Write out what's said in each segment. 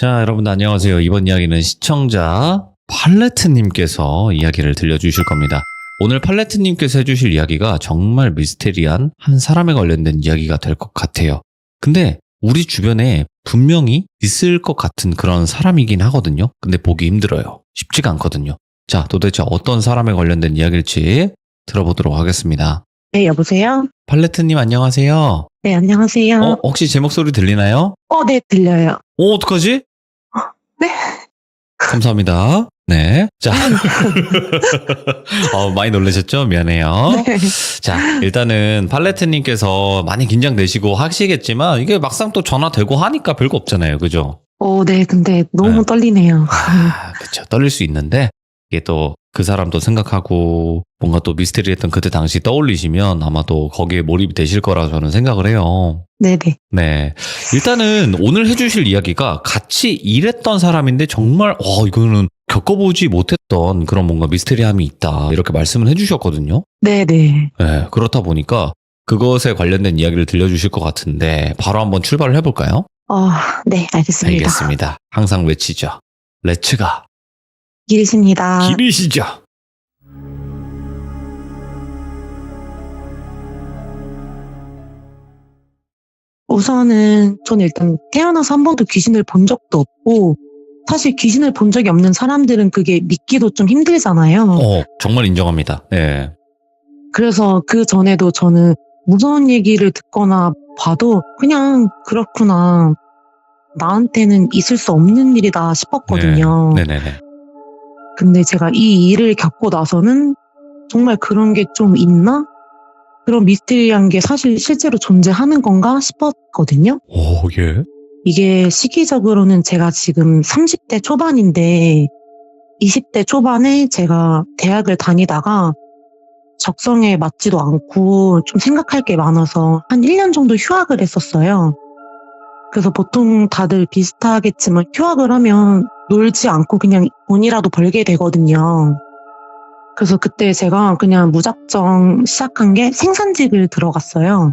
자, 여러분들 안녕하세요. 이번 이야기는 시청자 팔레트님께서 이야기를 들려주실 겁니다. 오늘 팔레트님께서 해주실 이야기가 정말 미스테리한 한 사람에 관련된 이야기가 될 것 같아요. 근데 우리 주변에 분명히 있을 것 같은 그런 사람이긴 하거든요. 근데 보기 힘들어요. 쉽지가 않거든요. 자, 도대체 어떤 사람에 관련된 이야기일지 들어보도록 하겠습니다. 네, 여보세요? 팔레트님 안녕하세요. 네, 안녕하세요. 혹시 제 목소리 들리나요? 네, 들려요. 어떡하지? 네. 감사합니다. 네. 자. 많이 놀라셨죠? 미안해요. 네. 자, 일단은 팔레트님께서 많이 긴장되시고 하시겠지만 이게 막상 또 전화 되고 하니까 별거 없잖아요. 그죠? 네, 근데 너무 네. 떨리네요. 그쵸. 떨릴 수 있는데 이게 또 그 사람도 생각하고 뭔가 또 미스테리했던 그때 당시 떠올리시면 아마도 거기에 몰입이 되실 거라 저는 생각을 해요. 네네. 네. 일단은 오늘 해주실 이야기가 같이 일했던 사람인데 정말, 이거는 겪어보지 못했던 그런 뭔가 미스테리함이 있다. 이렇게 말씀을 해주셨거든요. 네네. 네. 그렇다 보니까 그것에 관련된 이야기를 들려주실 것 같은데 바로 한번 출발을 해볼까요? 네, 알겠습니다. 알겠습니다. 항상 외치죠. 렛츠가. 길이십니다. 길이시죠. 우선은 저는 일단 태어나서 한 번도 귀신을 본 적도 없고, 사실 귀신을 본 적이 없는 사람들은 그게 믿기도 좀 힘들잖아요. 정말 인정합니다. 네. 그래서 그 전에도 저는 무서운 얘기를 듣거나 봐도 그냥 그렇구나. 나한테는 있을 수 없는 일이다 싶었거든요. 네네네. 근데 제가 이 일을 겪고 나서는 정말 그런 게 좀 있나? 그런 미스테리한 게 사실 실제로 존재하는 건가 싶었거든요. 예. 이게 시기적으로는 제가 지금 30대 초반인데 20대 초반에 제가 대학을 다니다가 적성에 맞지도 않고 좀 생각할 게 많아서 한 1년 정도 휴학을 했었어요. 그래서 보통 다들 비슷하겠지만 휴학을 하면 놀지 않고 그냥 돈이라도 벌게 되거든요. 그래서 그때 제가 그냥 무작정 시작한 게 생산직을 들어갔어요.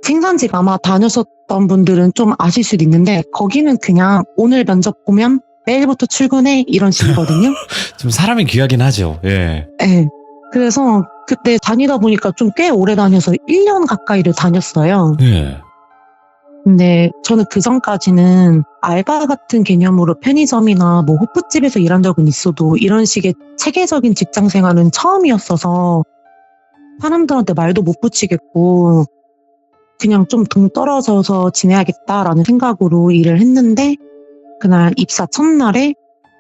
생산직 아마 다녔었던 분들은 좀 아실 수도 있는데 거기는 그냥 오늘 면접 보면 내일부터 출근해 이런 식이거든요. 좀 사람이 귀하긴 하죠. 예. 네. 그래서 그때 다니다 보니까 좀 꽤 오래 다녀서 1년 가까이를 다녔어요. 예. 근데 저는 그 전까지는 알바 같은 개념으로 편의점이나 뭐 호프집에서 일한 적은 있어도 이런 식의 체계적인 직장 생활은 처음이었어서 사람들한테 말도 못 붙이겠고 그냥 좀 동떨어져서 지내야겠다라는 생각으로 일을 했는데 그날 입사 첫날에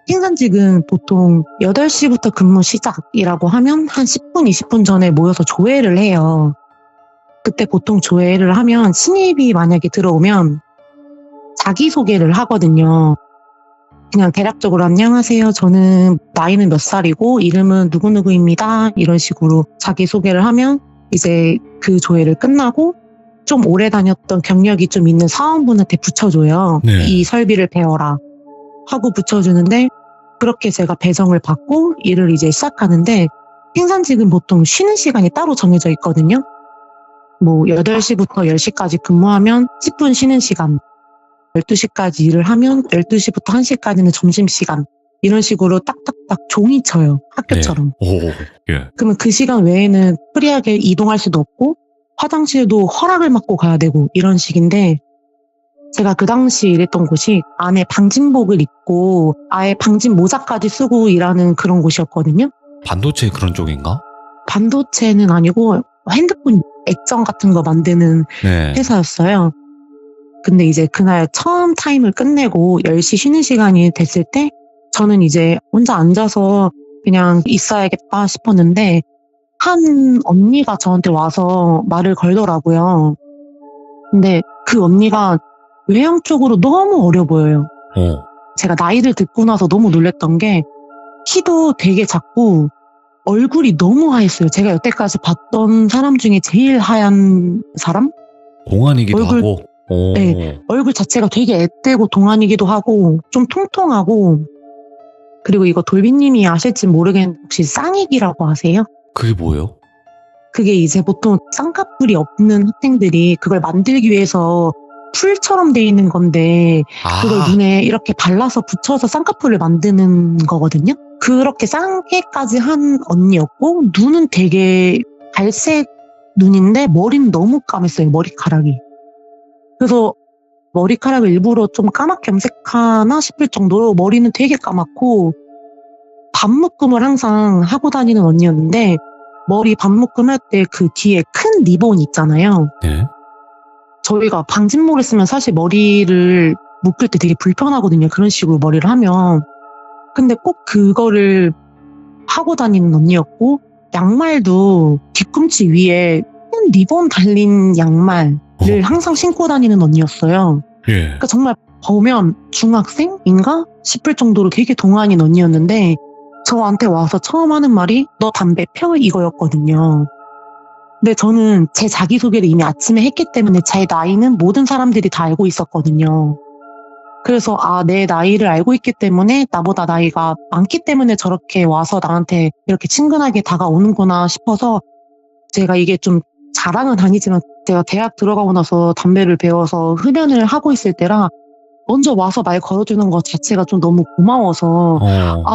생산직은 보통 8시부터 근무 시작이라고 하면 한 10분, 20분 전에 모여서 조회를 해요. 그때 보통 조회를 하면 신입이 만약에 들어오면 자기소개를 하거든요. 그냥 대략적으로 안녕하세요. 저는 나이는 몇 살이고 이름은 누구누구입니다. 이런 식으로 자기소개를 하면 이제 그 조회를 끝나고 좀 오래 다녔던 경력이 좀 있는 사원분한테 붙여줘요. 네. 이 설비를 배워라 하고 붙여주는데 그렇게 제가 배정을 받고 일을 이제 시작하는데 생산직은 보통 쉬는 시간이 따로 정해져 있거든요. 뭐 8시부터 10시까지 근무하면 10분 쉬는 시간, 12시까지 일을 하면 12시부터 1시까지는 점심시간 이런 식으로 딱딱딱 종이 쳐요. 학교처럼. 네. 예. 그러면 그 시간 외에는 프리하게 이동할 수도 없고 화장실도 허락을 받고 가야 되고 이런 식인데 제가 그 당시 일했던 곳이 안에 방진복을 입고 아예 방진 모자까지 쓰고 일하는 그런 곳이었거든요. 반도체 그런 쪽인가? 반도체는 아니고 핸드폰 액정 같은 거 만드는 네. 회사였어요. 근데 이제 그날 처음 타임을 끝내고 10시 쉬는 시간이 됐을 때 저는 이제 혼자 앉아서 그냥 있어야겠다 싶었는데 한 언니가 저한테 와서 말을 걸더라고요. 근데 그 언니가 외형 쪽으로 너무 어려 보여요. 제가 나이를 듣고 나서 너무 놀랬던 게 키도 되게 작고 얼굴이 너무 하였어요. 제가 여태까지 봤던 사람 중에 제일 하얀 사람? 동안이기도 얼굴- 하고. 네. 얼굴 자체가 되게 앳되고 동안이기도 하고 좀 통통하고 그리고 이거 돌비님이 아실지 모르겠는데 혹시 쌍익이라고 아세요? 그게 뭐예요? 그게 이제 보통 쌍꺼풀이 없는 학생들이 그걸 만들기 위해서 풀처럼 돼 있는 건데 그걸 아, 눈에 이렇게 발라서 붙여서 쌍꺼풀을 만드는 거거든요. 그렇게 쌍게까지 한 언니였고 눈은 되게 갈색 눈인데 머리는 너무 까맸어요. 머리카락이. 그래서 머리카락을 일부러 좀 까맣게 염색하나 싶을 정도로 머리는 되게 까맣고 반묶음을 항상 하고 다니는 언니였는데 머리 반묶음 할 때 그 뒤에 큰 리본 있잖아요. 네. 저희가 방진모를 쓰면 사실 머리를 묶을 때 되게 불편하거든요. 그런 식으로 머리를 하면. 근데 꼭 그거를 하고 다니는 언니였고 양말도 뒤꿈치 위에 큰 리본 달린 양말을 항상 신고 다니는 언니였어요. 예. 그러니까 정말 보면 중학생인가 싶을 정도로 되게 동안인 언니였는데 저한테 와서 처음 하는 말이 너 담배 펴 이거였거든요. 근데 저는 제 자기소개를 이미 아침에 했기 때문에 제 나이는 모든 사람들이 다 알고 있었거든요. 그래서 내 나이를 알고 있기 때문에 나보다 나이가 많기 때문에 저렇게 와서 나한테 이렇게 친근하게 다가오는구나 싶어서 제가 이게 좀 자랑은 아니지만 제가 대학 들어가고 나서 담배를 배워서 흡연을 하고 있을 때라 먼저 와서 말 걸어주는 것 자체가 좀 너무 고마워서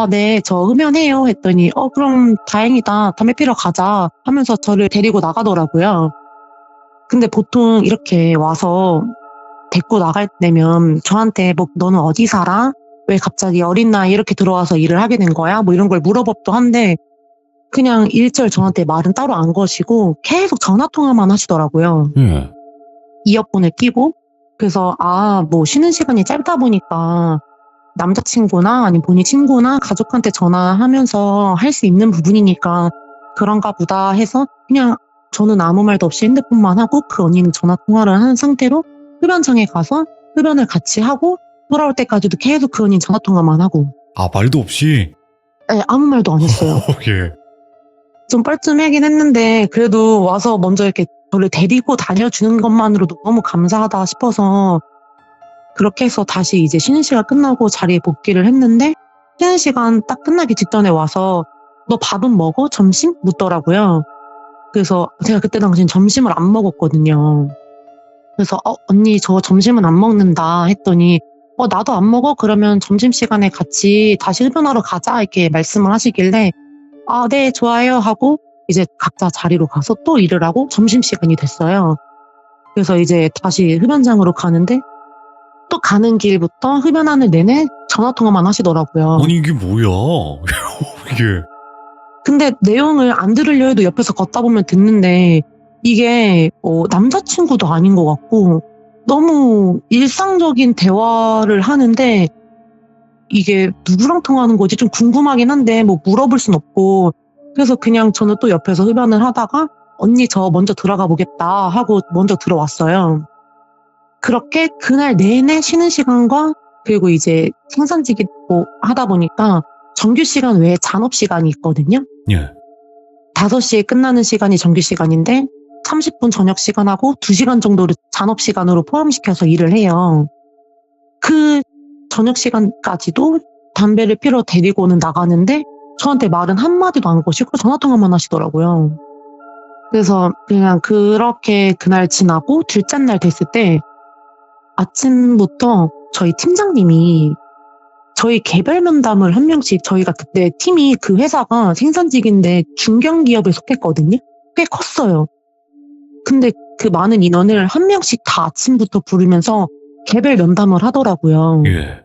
네, 저 흡연해요 했더니 그럼 다행이다. 담배 피러 가자 하면서 저를 데리고 나가더라고요. 근데 보통 이렇게 와서 데리고 나갈 때면 저한테 뭐 너는 어디 살아? 왜 갑자기 어린 나이에 이렇게 들어와서 일을 하게 된 거야? 뭐 이런 걸 물어법도 한데 그냥 일절 저한테 말은 따로 안 거시고 계속 전화통화만 하시더라고요. 예. 이어폰을 끼고 그래서 뭐 쉬는 시간이 짧다 보니까 남자친구나 아니면 본인 친구나 가족한테 전화하면서 할 수 있는 부분이니까 그런가 보다 해서 그냥 저는 아무 말도 없이 핸드폰만 하고 그 언니는 전화통화를 한 상태로 흡연장에 가서 흡연을 같이 하고 돌아올 때까지도 계속 그 언니는 전화통화만 하고 말도 없이? 네, 아무 말도 안 했어요. 예. 좀 뻘쭘하긴 했는데 그래도 와서 먼저 이렇게 저를 데리고 다녀주는 것만으로도 너무 감사하다 싶어서 그렇게 해서 다시 이제 쉬는 시간 끝나고 자리에 복귀를 했는데 쉬는 시간 딱 끝나기 직전에 와서 너 밥은 먹어? 점심? 묻더라고요. 그래서 제가 그때 당시엔 점심을 안 먹었거든요. 그래서 언니 저 점심은 안 먹는다 했더니 나도 안 먹어? 그러면 점심시간에 같이 다시 흡연하러 가자 이렇게 말씀을 하시길래 네 좋아요 하고 이제 각자 자리로 가서 또 일을 하고 점심시간이 됐어요. 그래서 이제 다시 흡연장으로 가는데 또 가는 길부터 흡연하는 내내 전화통화만 하시더라고요. 아니 이게 뭐야? 이게. 근데 내용을 안 들으려 해도 옆에서 걷다 보면 듣는데 이게 남자친구도 아닌 것 같고 너무 일상적인 대화를 하는데 이게 누구랑 통화하는 거지 좀 궁금하긴 한데 뭐 물어볼 순 없고 그래서 그냥 저는 또 옆에서 흡연을 하다가 언니 저 먼저 들어가 보겠다 하고 먼저 들어왔어요. 그렇게 그날 내내 쉬는 시간과 그리고 이제 생산직이 하다 보니까 정규 시간 외에 잔업 시간이 있거든요. 예. 5시에 끝나는 시간이 정규 시간인데 30분 저녁 시간하고 2시간 정도를 잔업 시간으로 포함시켜서 일을 해요. 그 저녁 시간까지도 담배를 피러 데리고는 나가는데 저한테 말은 한마디도 안 거시고 전화통화만 하시더라고요. 그래서 그냥 그렇게 그날 지나고 둘째 날 됐을 때 아침부터 저희 팀장님이 저희 개별 면담을 한 명씩 저희가 그때 팀이 그 회사가 생산직인데 중견기업에 속했거든요. 꽤 컸어요. 근데 그 많은 인원을 한 명씩 다 아침부터 부르면서 개별 면담을 하더라고요. 예.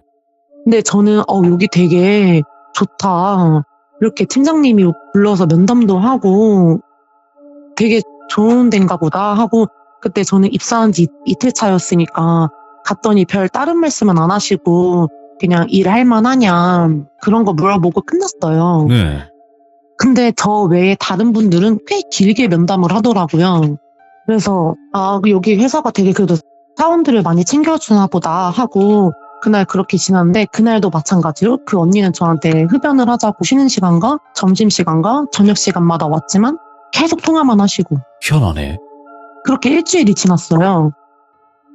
근데 저는 여기 되게 좋다. 이렇게 팀장님이 불러서 면담도 하고 되게 좋은 데인가 보다 하고 그때 저는 입사한 지 이틀 차였으니까 갔더니 별 다른 말씀은 안 하시고 그냥 일할 만하냐 그런 거 물어보고 끝났어요. 네. 근데 저 외에 다른 분들은 꽤 길게 면담을 하더라고요. 그래서 여기 회사가 되게 그래도 사원들을 많이 챙겨주나 보다 하고 그날 그렇게 지났는데 그날도 마찬가지로 그 언니는 저한테 흡연을 하자고 쉬는 시간과 점심시간과 저녁시간마다 왔지만 계속 통화만 하시고 희한하네. 그렇게 일주일이 지났어요.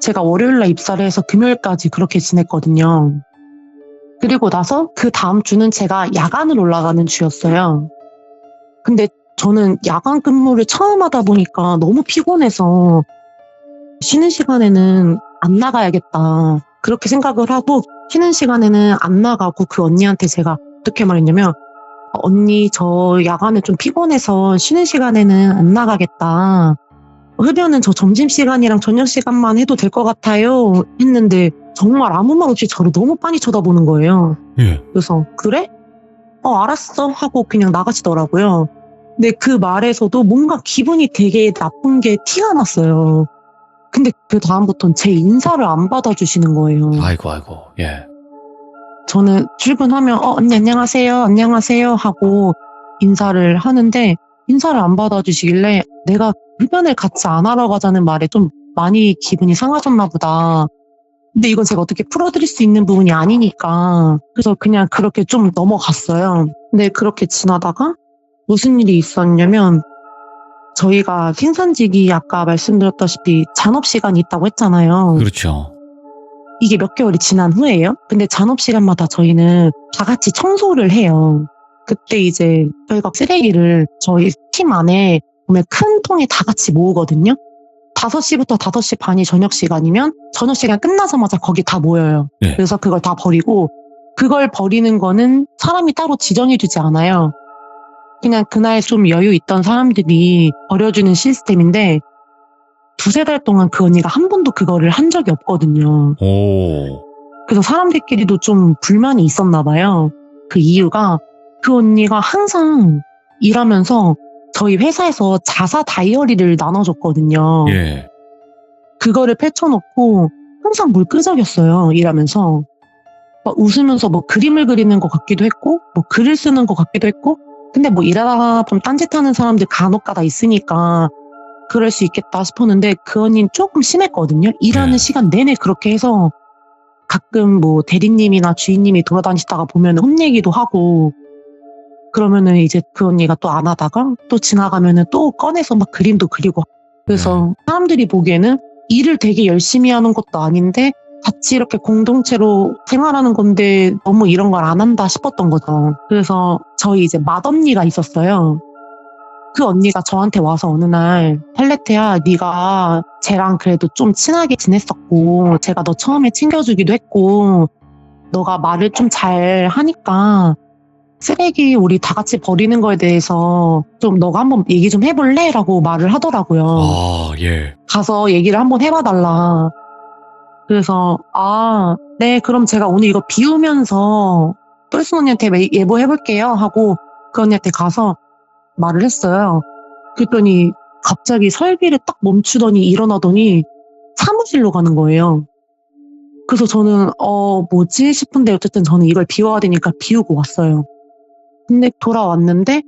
제가 월요일날 입사를 해서 금요일까지 그렇게 지냈거든요. 그리고 나서 그 다음 주는 제가 야간을 올라가는 주였어요. 근데 저는 야간 근무를 처음 하다 보니까 너무 피곤해서 쉬는 시간에는 안 나가야겠다. 그렇게 생각을 하고 쉬는 시간에는 안 나가고 그 언니한테 제가 어떻게 말했냐면 언니 저 야간에 좀 피곤해서 쉬는 시간에는 안 나가겠다. 흡연은 저 점심시간이랑 저녁시간만 해도 될 것 같아요. 했는데 정말 아무 말 없이 저를 너무 빤히 쳐다보는 거예요. 예. 그래서 그래? 알았어 하고 그냥 나가시더라고요. 근데 그 말에서도 뭔가 기분이 되게 나쁜 게 티가 났어요. 근데 그 다음부터는 제 인사를 안 받아주시는 거예요. 아이고. 예. 저는 출근하면 언니 안녕하세요 안녕하세요 하고 인사를 하는데 인사를 안 받아주시길래 내가 흡연을 같이 안 하러 가자는 말에 좀 많이 기분이 상하셨나 보다. 근데 이건 제가 어떻게 풀어드릴 수 있는 부분이 아니니까 그래서 그냥 그렇게 좀 넘어갔어요. 근데 그렇게 지나다가 무슨 일이 있었냐면 저희가 생산직이 아까 말씀드렸다시피 잔업시간이 있다고 했잖아요. 그렇죠. 이게 몇 개월이 지난 후에요. 근데 잔업시간마다 저희는 다 같이 청소를 해요. 그때 이제 저희가 쓰레기를 저희 팀 안에 보면 큰 통에 다 같이 모으거든요. 5시부터 5시 반이 저녁시간이면 저녁시간 끝나자마자 거기 다 모여요. 네. 그래서 그걸 다 버리고 그걸 버리는 거는 사람이 따로 지정해주지 않아요. 그냥 그날 좀 여유 있던 사람들이 버려주는 시스템인데 2-3달 동안 그 언니가 한 번도 그거를 한 적이 없거든요. 오. 그래서 사람들끼리도 좀 불만이 있었나 봐요. 그 이유가 그 언니가 항상 일하면서 저희 회사에서 자사 다이어리를 나눠줬거든요. 예. 그거를 펼쳐놓고 항상 뭘 끄적였어요. 일하면서. 막 웃으면서 뭐 그림을 그리는 것 같기도 했고 뭐 글을 쓰는 것 같기도 했고 근데 뭐 일하다가 좀 딴짓하는 사람들 간혹가다 있으니까 그럴 수 있겠다 싶었는데 그 언니는 조금 심했거든요. 일하는 네. 시간 내내 그렇게 해서 가끔 뭐 대리님이나 주인님이 돌아다니시다가 보면 혼내기도 하고 그러면은 이제 그 언니가 또 안 하다가 또 지나가면은 또 꺼내서 막 그림도 그리고 그래서 사람들이 보기에는 일을 되게 열심히 하는 것도 아닌데 같이 이렇게 공동체로 생활하는 건데 너무 이런 걸 안 한다 싶었던 거죠. 그래서 저희 이제 맏언니가 있었어요. 그 언니가 저한테 와서 어느 날 팔레트야 네가 쟤랑 그래도 좀 친하게 지냈었고 제가 너 처음에 챙겨주기도 했고 너가 말을 좀 잘 하니까 쓰레기 우리 다 같이 버리는 거에 대해서 좀 너가 한번 얘기 좀 해볼래? 라고 말을 하더라고요. 아, 예. 가서 얘기를 한번 해봐달라. 그래서 네 그럼 제가 오늘 이거 비우면서 똘순 언니한테 예보해볼게요 하고 그 언니한테 가서 말을 했어요. 그랬더니 갑자기 설비를 딱 멈추더니 일어나더니 사무실로 가는 거예요. 그래서 저는 뭐지 싶은데 어쨌든 저는 이걸 비워야 되니까 비우고 왔어요. 근데 돌아왔는데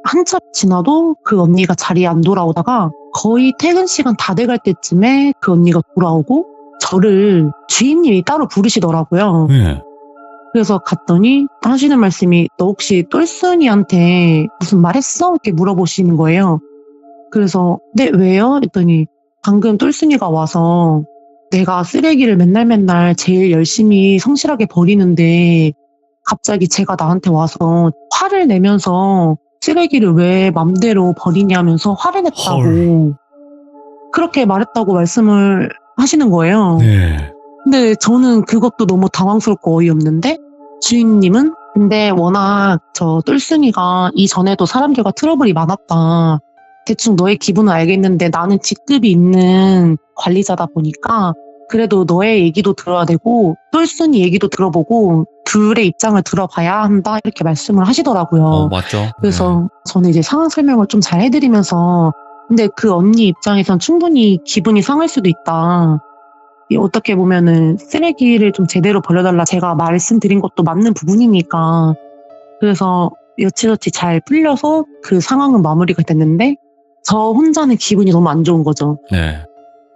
한참 지나도 그 언니가 자리에 안 돌아오다가 거의 퇴근 시간 다 돼갈 때쯤에 그 언니가 돌아오고 저를 주인님이 따로 부르시더라고요. 예. 그래서 갔더니 하시는 말씀이 너 혹시 똘순이한테 무슨 말 했어? 이렇게 물어보시는 거예요. 그래서 네 왜요? 했더니 방금 똘순이가 와서 내가 쓰레기를 맨날 제일 열심히 성실하게 버리는데 갑자기 제가 나한테 와서 화를 내면서 쓰레기를 왜 맘대로 버리냐면서 화를 냈다고 헐. 그렇게 말했다고 말씀을 하시는 거예요. 네. 근데 저는 그것도 너무 당황스럽고 어이없는데 주인님은 근데 워낙 저 똘순이가 이전에도 사람들과 트러블이 많았다. 대충 너의 기분은 알겠는데 나는 직급이 있는 관리자다 보니까 그래도 너의 얘기도 들어야 되고 똘순이 얘기도 들어보고 둘의 입장을 들어봐야 한다 이렇게 말씀을 하시더라고요. 맞죠. 그래서 저는 이제 상황 설명을 좀 잘 해드리면서 근데 그 언니 입장에선 충분히 기분이 상할 수도 있다. 어떻게 보면은 쓰레기를 좀 제대로 버려달라 제가 말씀드린 것도 맞는 부분이니까 그래서 여치저치 잘 풀려서 그 상황은 마무리가 됐는데 저 혼자는 기분이 너무 안 좋은 거죠. 네.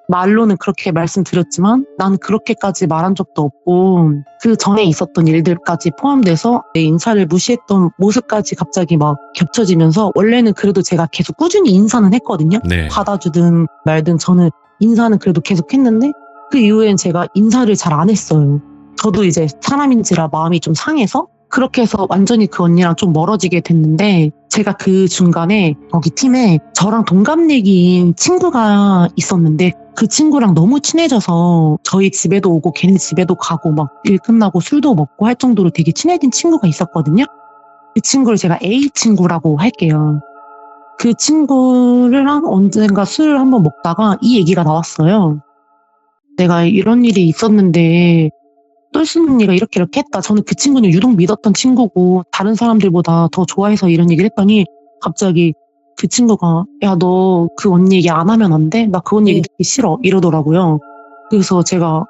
말로는 그렇게 말씀드렸지만 난 그렇게까지 말한 적도 없고 그 전에 있었던 일들까지 포함돼서 내 인사를 무시했던 모습까지 갑자기 막 겹쳐지면서 원래는 그래도 제가 계속 꾸준히 인사는 했거든요. 네. 받아주든 말든 저는 인사는 그래도 계속 했는데 그 이후엔 제가 인사를 잘 안 했어요. 저도 이제 사람인지라 마음이 좀 상해서 그렇게 해서 완전히 그 언니랑 좀 멀어지게 됐는데 제가 그 중간에 거기 팀에 저랑 동갑내기인 친구가 있었는데 그 친구랑 너무 친해져서 저희 집에도 오고 걔네 집에도 가고 막 일 끝나고 술도 먹고 할 정도로 되게 친해진 친구가 있었거든요. 그 친구를 제가 A 친구라고 할게요. 그 친구랑 언젠가 술을 한번 먹다가 이 얘기가 나왔어요. 내가 이런 일이 있었는데 똘순 언니가 이렇게 했다. 저는 그 친구는 유독 믿었던 친구고 다른 사람들보다 더 좋아해서 이런 얘기를 했더니 갑자기 그 친구가 야, 너 그 언니 얘기 안 하면 안 돼? 나 그 언니 얘기 듣기 싫어. 이러더라고요. 그래서 제가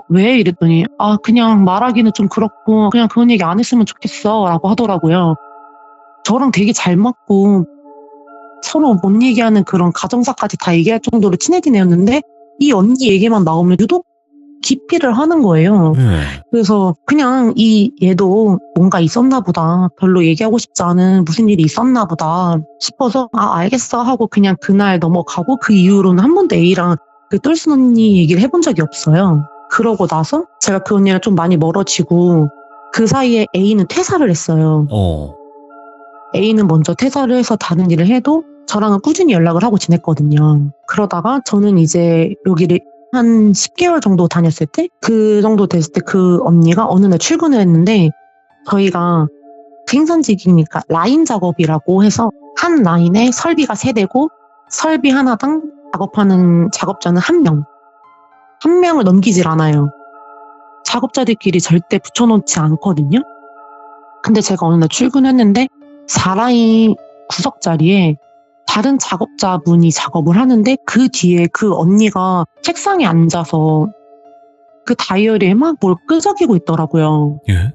왜? 이랬더니 그냥 말하기는 좀 그렇고 그냥 그 언니 얘기 안 했으면 좋겠어 라고 하더라고요. 저랑 되게 잘 맞고 서로 못 얘기하는 그런 가정사까지 다 얘기할 정도로 친해진 애였는데 이 언니 얘기만 나오면 유독 기피를 하는 거예요. 그래서 그냥 이 얘도 뭔가 있었나 보다. 별로 얘기하고 싶지 않은 무슨 일이 있었나 보다 싶어서 알겠어 하고 그냥 그날 넘어가고 그 이후로는 한 번도 A랑 그 똘순 언니 얘기를 해본 적이 없어요. 그러고 나서 제가 그 언니랑 좀 많이 멀어지고 그 사이에 A는 퇴사를 했어요. A는 먼저 퇴사를 해서 다른 일을 해도 저랑은 꾸준히 연락을 하고 지냈거든요. 그러다가 저는 이제 여기를 한 10개월 정도 다녔을 때 그 정도 됐을 때 그 언니가 어느 날 출근을 했는데 저희가 생산직이니까 라인 작업이라고 해서 한 라인에 설비가 3대고 설비 하나당 작업하는 작업자는 1명. 1명을 넘기질 않아요. 작업자들끼리 절대 붙여놓지 않거든요. 근데 제가 어느 날 출근했는데 4라인 구석 자리에 다른 작업자분이 작업을 하는데 그 뒤에 그 언니가 책상에 앉아서 그 다이어리에 막 뭘 끄적이고 있더라고요. 예?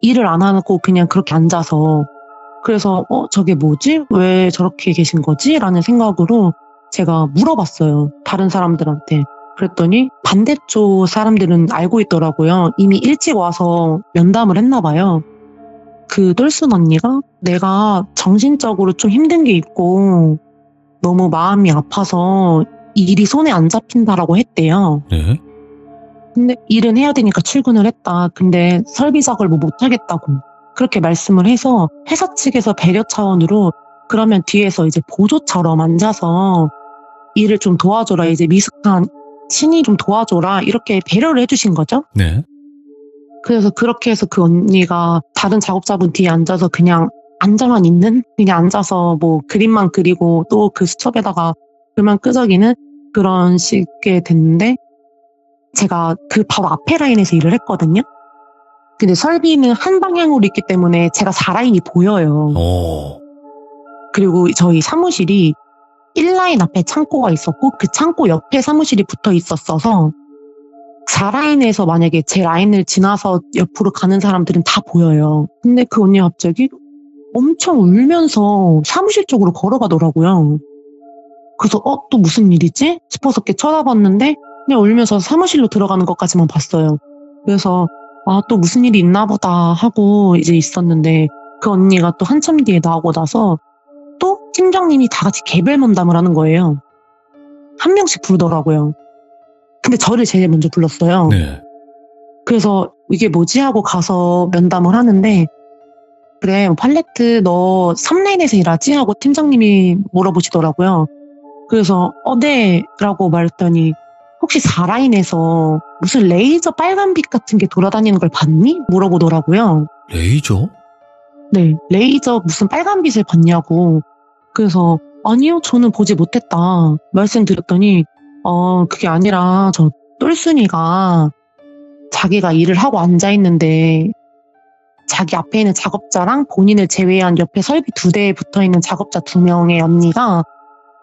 일을 안 하고 그냥 그렇게 앉아서. 그래서 저게 뭐지? 왜 저렇게 계신 거지? 라는 생각으로 제가 물어봤어요. 다른 사람들한테. 그랬더니 반대쪽 사람들은 알고 있더라고요. 이미 일찍 와서 면담을 했나 봐요. 그 똘순 언니가 내가 정신적으로 좀 힘든 게 있고 너무 마음이 아파서 일이 손에 안 잡힌다라고 했대요. 네? 근데 일은 해야 되니까 출근을 했다. 근데 설비작을 못하겠다고 그렇게 말씀을 해서 회사 측에서 배려 차원으로 그러면 뒤에서 이제 보조처럼 앉아서 일을 좀 도와줘라. 이제 미숙한 신이 좀 도와줘라. 이렇게 배려를 해주신 거죠. 네. 그래서 그렇게 해서 그 언니가 다른 작업자분 뒤에 앉아서 그냥 앉아만 있는? 그냥 앉아서 뭐 그림만 그리고 또 그 수첩에다가 글만 끄적이는 그런 식의 됐는데 제가 그 바로 앞에 라인에서 일을 했거든요. 근데 설비는 한 방향으로 있기 때문에 제가 4라인이 보여요. 그리고 저희 사무실이 1라인 앞에 창고가 있었고 그 창고 옆에 사무실이 붙어 있었어서 4라인에서 만약에 제 라인을 지나서 옆으로 가는 사람들은 다 보여요. 근데 그 언니가 갑자기 엄청 울면서 사무실 쪽으로 걸어가더라고요. 그래서 또 무슨 일이지? 싶어서 이렇게 쳐다봤는데 그냥 울면서 사무실로 들어가는 것까지만 봤어요. 그래서 또 무슨 일이 있나 보다 하고 이제 있었는데 그 언니가 또 한참 뒤에 나오고 나서 또 팀장님이 다 같이 개별 면담을 하는 거예요. 한 명씩 부르더라고요. 근데 저를 제일 먼저 불렀어요. 네. 그래서 이게 뭐지 하고 가서 면담을 하는데 그래 팔레트 너 3라인에서 일하지? 하고 팀장님이 물어보시더라고요. 그래서 네 라고 말했더니 혹시 4라인에서 무슨 레이저 빨간빛 같은 게 돌아다니는 걸 봤니? 물어보더라고요. 레이저? 네, 레이저 무슨 빨간빛을 봤냐고. 그래서 아니요 저는 보지 못했다 말씀드렸더니 그게 아니라 저 똘순이가 자기가 일을 하고 앉아있는데 자기 앞에 있는 작업자랑 본인을 제외한 옆에 설비 2대에 붙어있는 작업자 2명의 언니가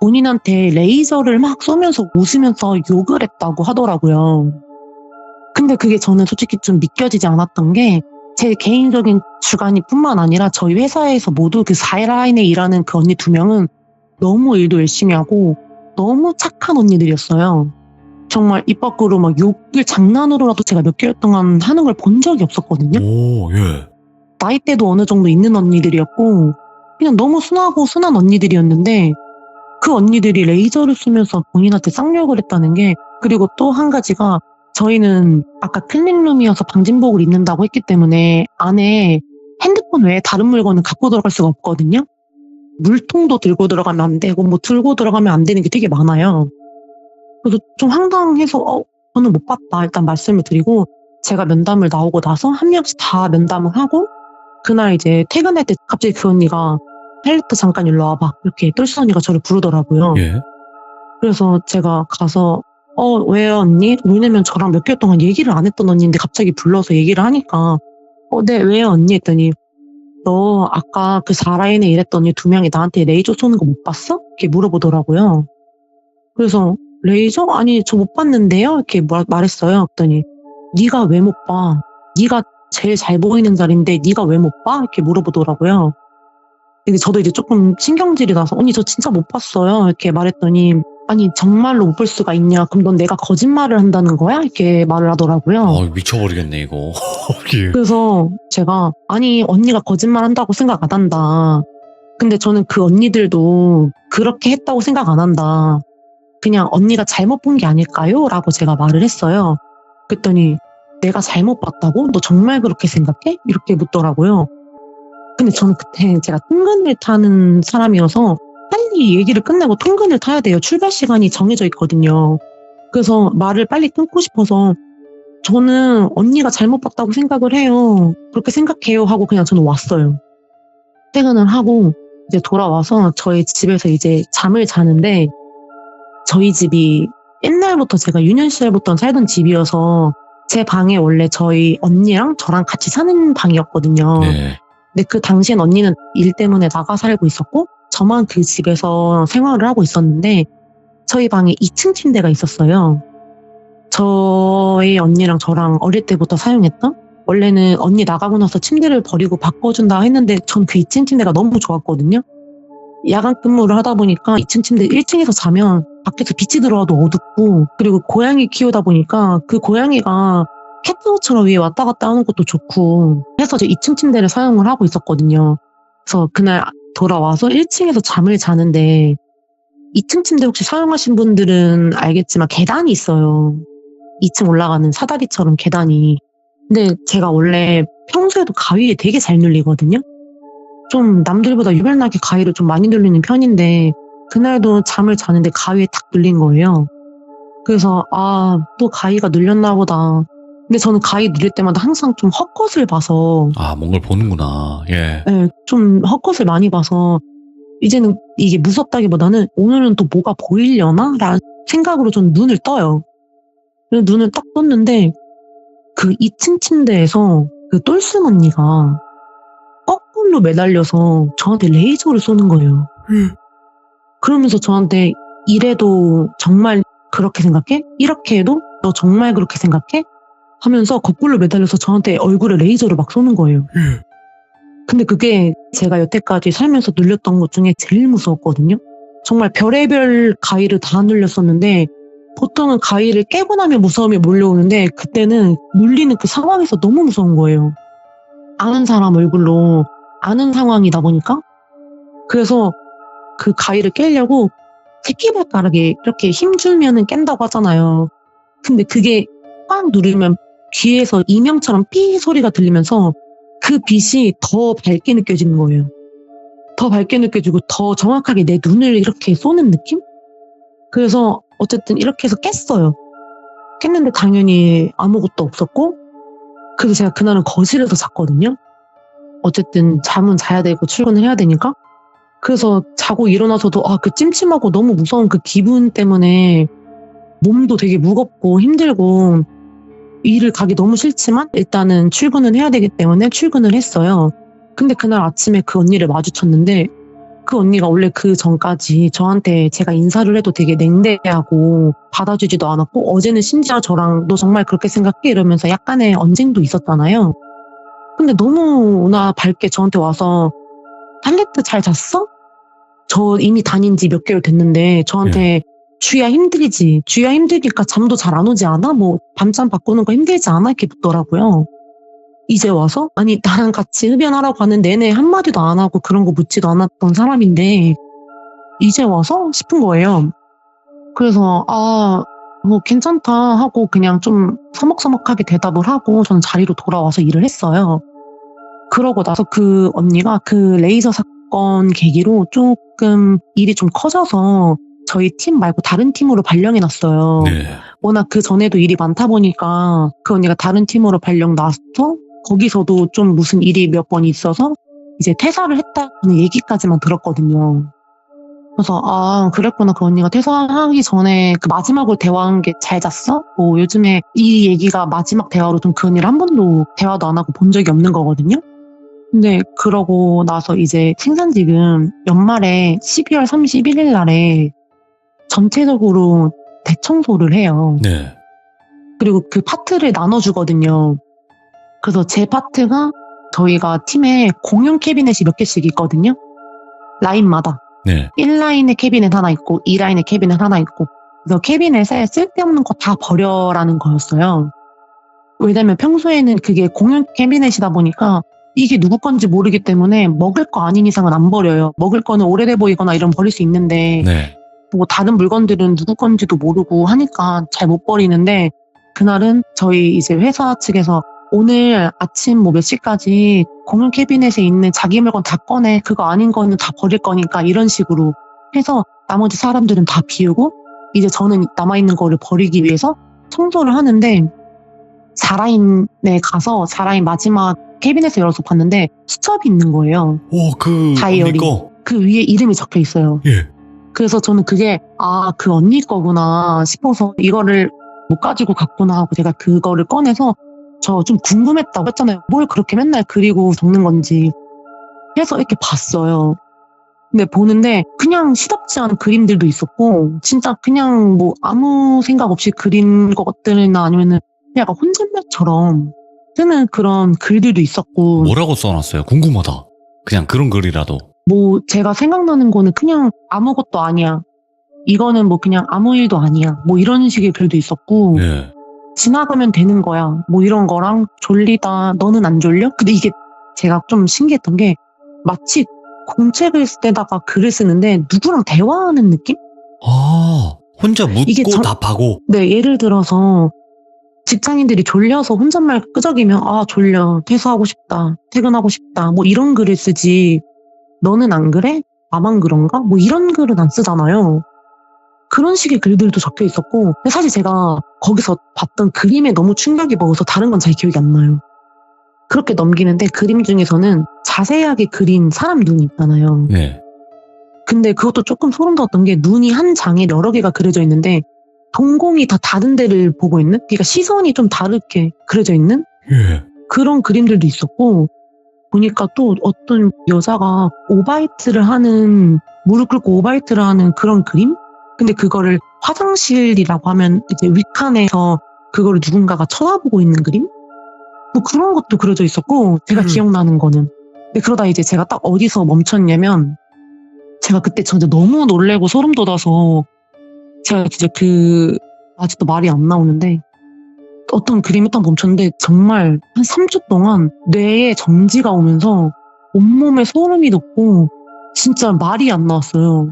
본인한테 레이저를 막 쏘면서 웃으면서 욕을 했다고 하더라고요. 근데 그게 저는 솔직히 좀 믿겨지지 않았던 게 제 개인적인 주관이 뿐만 아니라 저희 회사에서 모두 그 4라인에 일하는 그 언니 2명은 너무 일도 열심히 하고 너무 착한 언니들이었어요. 정말 입 밖으로 막 욕을 장난으로라도 제가 몇 개월 동안 하는 걸 본 적이 없었거든요. 예. 나이대도 어느 정도 있는 언니들이었고 그냥 너무 순하고 순한 언니들이었는데 그 언니들이 레이저를 쏘면서 본인한테 쌍욕을 했다는 게 그리고 또 한 가지가 저희는 아까 클린룸이어서 방진복을 입는다고 했기 때문에 안에 핸드폰 외에 다른 물건은 갖고 들어갈 수가 없거든요. 물통도 들고 들어가면 안 되고 뭐 들고 들어가면 안 되는 게 되게 많아요. 그래서 좀 황당해서 저는 못 봤다 일단 말씀을 드리고, 제가 면담을 나오고 나서 한 명씩 다 면담을 하고, 그날 이제 퇴근할 때 갑자기 그 언니가 팔레트 잠깐 일로 와봐 이렇게 똘스 언니가 저를 부르더라고요. 예. 그래서 제가 가서 왜요 언니? 왜냐면 저랑 몇 개월 동안 얘기를 안 했던 언니인데 갑자기 불러서 얘기를 하니까 네 왜요 언니? 했더니 너 아까 그 4라인에 일했더니 2명이 나한테 레이저 쏘는 거 못 봤어? 이렇게 물어보더라고요. 그래서 레이저? 아니 저 못 봤는데요? 이렇게 말했어요. 그랬더니 네가 왜 못 봐? 네가 제일 잘 보이는 자리인데 네가 왜 못 봐? 이렇게 물어보더라고요. 근데 저도 이제 조금 신경질이 나서 언니 저 진짜 못 봤어요 이렇게 말했더니 아니 정말로 못 볼 수가 있냐? 그럼 넌 내가 거짓말을 한다는 거야? 이렇게 말을 하더라고요. 미쳐버리겠네 이거. 그래서 제가 아니 언니가 거짓말 한다고 생각 안 한다. 근데 저는 그 언니들도 그렇게 했다고 생각 안 한다. 그냥 언니가 잘못 본 게 아닐까요? 라고 제가 말을 했어요. 그랬더니 내가 잘못 봤다고? 너 정말 그렇게 생각해? 이렇게 묻더라고요. 근데 저는 그때 제가 통근을 타는 사람이어서 빨리 얘기를 끝내고 통근을 타야 돼요. 출발 시간이 정해져 있거든요. 그래서 말을 빨리 끊고 싶어서 저는 언니가 잘못 봤다고 생각을 해요. 그렇게 생각해요 하고 그냥 저는 왔어요. 퇴근을 하고 이제 돌아와서 저희 집에서 이제 잠을 자는데, 저희 집이 옛날부터 제가 유년 시절부터 살던 집이어서 제 방에 원래 저희 언니랑 저랑 같이 사는 방이었거든요. 네. 근데 그 당시엔 언니는 일 때문에 나가 살고 있었고 저만 그 집에서 생활을 하고 있었는데, 저희 방에 2층 침대가 있었어요. 저희 언니랑 저랑 어릴 때부터 사용했던, 원래는 언니 나가고 나서 침대를 버리고 바꿔준다 했는데 전 그 2층 침대가 너무 좋았거든요. 야간 근무를 하다 보니까 2층 침대 1층에서 자면 밖에서 빛이 들어와도 어둡고, 그리고 고양이 키우다 보니까 그 고양이가 캣타워처럼 위에 왔다 갔다 하는 것도 좋고 해서 제 2층 침대를 사용을 하고 있었거든요. 그래서 그날 돌아와서 1층에서 잠을 자는데, 2층 침대 혹시 사용하신 분들은 알겠지만 계단이 있어요. 2층 올라가는 사다리처럼 계단이. 근데 제가 원래 평소에도 가위에 되게 잘 눌리거든요. 좀 남들보다 유별나게 가위를 좀 많이 눌리는 편인데 그날도 잠을 자는데 가위에 탁 눌린 거예요. 그래서 또 가위가 눌렸나 보다. 근데 저는 가위 눌릴 때마다 항상 좀 헛것을 봐서 뭔가를 보는구나. 예. 네, 좀 헛것을 많이 봐서 이제는 이게 무섭다기보다는 오늘은 또 뭐가 보이려나? 라는 생각으로 좀 눈을 떠요. 그래서 눈을 딱 떴는데 그 2층 침대에서 그 똘순 언니가 거꾸로 매달려서 저한테 레이저를 쏘는 거예요. 그러면서 저한테 이래도 정말 그렇게 생각해? 이렇게 해도 너 정말 그렇게 생각해? 하면서 거꾸로 매달려서 저한테 얼굴에 레이저를 막 쏘는 거예요. 근데 그게 제가 여태까지 살면서 눌렸던 것 중에 제일 무서웠거든요. 정말 별의별 가위를 다 눌렸었는데 보통은 가위를 깨고 나면 무서움이 몰려오는데 그때는 눌리는 그 상황에서 너무 무서운 거예요. 아는 사람 얼굴로 아는 상황이다 보니까. 그래서 그 가위를 깨려고 새끼발가락에 이렇게 힘주면은 깬다고 하잖아요. 근데 그게 꽉 누르면 귀에서 이명처럼 삐 소리가 들리면서 그 빛이 더 밝게 느껴지는 거예요. 더 밝게 느껴지고 더 정확하게 내 눈을 이렇게 쏘는 느낌? 그래서 어쨌든 이렇게 해서 깼어요. 깼는데 당연히 아무것도 없었고, 그래서 제가 그날은 거실에서 잤거든요. 어쨌든 잠은 자야 되고 출근을 해야 되니까. 그래서 자고 일어나서도 그 찜찜하고 너무 무서운 그 기분 때문에 몸도 되게 무겁고 힘들고 일을 가기 너무 싫지만 일단은 출근은 해야 되기 때문에 출근을 했어요. 근데 그날 아침에 그 언니를 마주쳤는데 그 언니가 원래 그 전까지 저한테 제가 인사를 해도 되게 냉대하고 받아주지도 않았고, 어제는 심지어 저랑 너 정말 그렇게 생각해? 이러면서 약간의 언쟁도 있었잖아요. 근데 너무나 밝게 저한테 와서 팔레트 잘 잤어? 저 이미 다닌 지 몇 개월 됐는데 저한테 주희야 힘들지? 주희야 힘드니까 잠도 잘 안 오지 않아? 뭐 밤잠 바꾸는 거 힘들지 않아? 이렇게 묻더라고요. 이제 와서 아니 나랑 같이 흡연하라고 하는 내내 한마디도 안 하고 그런 거 묻지도 않았던 사람인데 이제 와서 싶은 거예요. 그래서 괜찮다 하고 그냥 좀 서먹서먹하게 대답을 하고 저는 자리로 돌아와서 일을 했어요. 그러고 나서 그 언니가 그 레이저 사건 계기로 조금 일이 좀 커져서 저희 팀 말고 다른 팀으로 발령이 났어요. 네. 워낙 그 전에도 일이 많다 보니까 그 언니가 다른 팀으로 발령 나서 거기서도 좀 무슨 일이 몇 번 있어서 이제 퇴사를 했다는 얘기까지만 들었거든요. 그래서 그랬구나. 그 언니가 퇴사하기 전에 그 마지막으로 대화한 게 잘 잤어? 뭐 요즘에 이 얘기가 마지막 대화로 좀 그 언니를 한 번도 대화도 안 하고 본 적이 없는 거거든요. 근데 그러고 나서 이제 생산직은 연말에 12월 31일 날에 전체적으로 대청소를 해요. 네. 그리고 그 파트를 나눠주거든요. 그래서 제 파트가 저희가 팀에 공용 캐비넷이 몇 개씩 있거든요. 라인마다. 네. 1라인에 캐비넷 하나 있고 2라인에 캐비넷 하나 있고 그래서 캐비넷에 쓸데없는 거 다 버려라는 거였어요. 왜냐면 평소에는 그게 공용 캐비넷이다 보니까 이게 누구 건지 모르기 때문에 먹을 거 아닌 이상은 안 버려요. 먹을 거는 오래돼 보이거나 이러면 버릴 수 있는데 네. 뭐 다른 물건들은 누구 건지도 모르고 하니까 잘 못 버리는데 그날은 저희 이제 회사 측에서 오늘 아침 뭐 몇 시까지 공용 캐비넷에 있는 자기 물건 다 꺼내. 그거 아닌 거는 다 버릴 거니까 이런 식으로 해서 나머지 사람들은 다 비우고 이제 저는 남아있는 거를 버리기 위해서 청소를 하는데 4라인에 가서 4라인 마지막 캐비넷을 열어서 봤는데 수첩이 있는 거예요. 오, 그 다이어리. 언니 거. 그 위에 이름이 적혀 있어요. 예. 그래서 저는 그게 그 언니 거구나 싶어서 이거를 못 가지고 갔구나 하고 제가 그거를 꺼내서 저 좀 궁금했다고 했잖아요. 뭘 그렇게 맨날 그리고 적는 건지 해서 이렇게 봤어요. 근데 보는데 그냥 시덥지 않은 그림들도 있었고 진짜 그냥 뭐 아무 생각 없이 그린 것들이나 아니면은 약간 혼잣말처럼 쓰는 그런 글들도 있었고 뭐라고 써놨어요? 궁금하다. 그냥 그런 글이라도. 뭐 제가 생각나는 거는 그냥 아무것도 아니야. 이거는 뭐 그냥 아무 일도 아니야. 뭐 이런 식의 글도 있었고 예. 지나가면 되는 거야. 뭐 이런 거랑 졸리다. 너는 안 졸려? 근데 이게 제가 좀 신기했던 게 마치 공책을 쓸 때다가 글을 쓰는데 누구랑 대화하는 느낌? 혼자 이게 묻고 답하고. 네, 예를 들어서 직장인들이 졸려서 혼잣말 끄적이면 졸려. 퇴사하고 싶다. 퇴근하고 싶다. 뭐 이런 글을 쓰지. 너는 안 그래? 나만 그런가? 뭐 이런 글은 안 쓰잖아요. 그런 식의 글들도 적혀 있었고 근데 사실 제가 거기서 봤던 그림에 너무 충격이 먹어서 다른 건 잘 기억이 안 나요. 그렇게 넘기는데 그림 중에서는 자세하게 그린 사람 눈이 있잖아요. 네. 근데 그것도 조금 소름 돋았던 게 눈이 한 장에 여러 개가 그려져 있는데 동공이 다 다른 데를 보고 있는? 그러니까 시선이 좀 다르게 그려져 있는? 예. 그런 그림들도 있었고 보니까 또 어떤 여자가 오바이트를 하는 무릎 꿇고 오바이트를 하는 그런 그림? 근데 그거를 화장실이라고 하면 이제 윗칸에서 그거를 누군가가 쳐다보고 있는 그림? 뭐 그런 것도 그려져 있었고 제가 기억나는 거는 근데 그러다 이제 제가 딱 어디서 멈췄냐면 제가 그때 진짜 너무 놀래고 소름 돋아서 제가 진짜 아직도 말이 안 나오는데 어떤 그림이 딱 멈췄는데 정말 한 3초 동안 뇌에 정지가 오면서 온몸에 소름이 돋고 진짜 말이 안 나왔어요.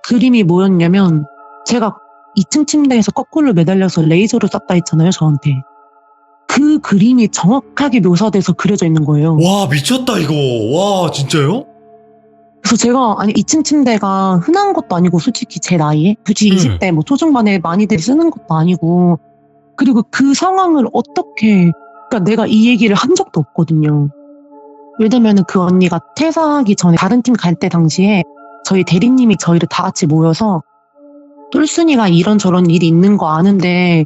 그림이 뭐였냐면 제가 2층 침대에서 거꾸로 매달려서 레이저를 쐈다 했잖아요, 저한테. 그 그림이 정확하게 묘사돼서 그려져 있는 거예요. 와, 미쳤다 이거. 와, 진짜요? 그래서 제가 2층 침대가 흔한 것도 아니고 솔직히 제 나이에 굳이 20대 뭐 초중반에 많이들 쓰는 것도 아니고 그리고 그 상황을 어떻게 그러니까 내가 이 얘기를 한 적도 없거든요. 왜냐면은 그 언니가 퇴사하기 전에 다른 팀 갈 때 당시에 저희 대리님이 저희를 다 같이 모여서 똘순이가 이런저런 일이 있는 거 아는데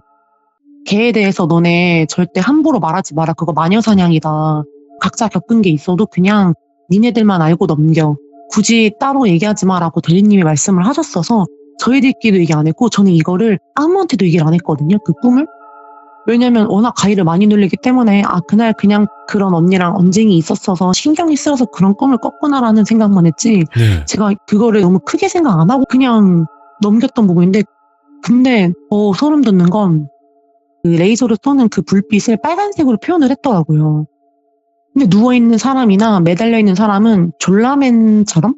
걔에 대해서 너네 절대 함부로 말하지 마라. 그거 마녀사냥이다. 각자 겪은 게 있어도 그냥 니네들만 알고 넘겨. 굳이 따로 얘기하지 마라고 대리님이 말씀을 하셨어서 저희들끼리도 얘기 안 했고 저는 이거를 아무한테도 얘기를 안 했거든요. 그 꿈을. 왜냐면 워낙 가위를 많이 눌리기 때문에 그날 그냥 그런 언니랑 언쟁이 있었어서 신경이 쓰여서 그런 꿈을 꿨구나라는 생각만 했지 네. 제가 그거를 너무 크게 생각 안 하고 그냥 넘겼던 부분인데 근데 소름 돋는 건 그 레이저로 쏘는 그 불빛을 빨간색으로 표현을 했더라고요. 근데 누워있는 사람이나 매달려있는 사람은 졸라맨처럼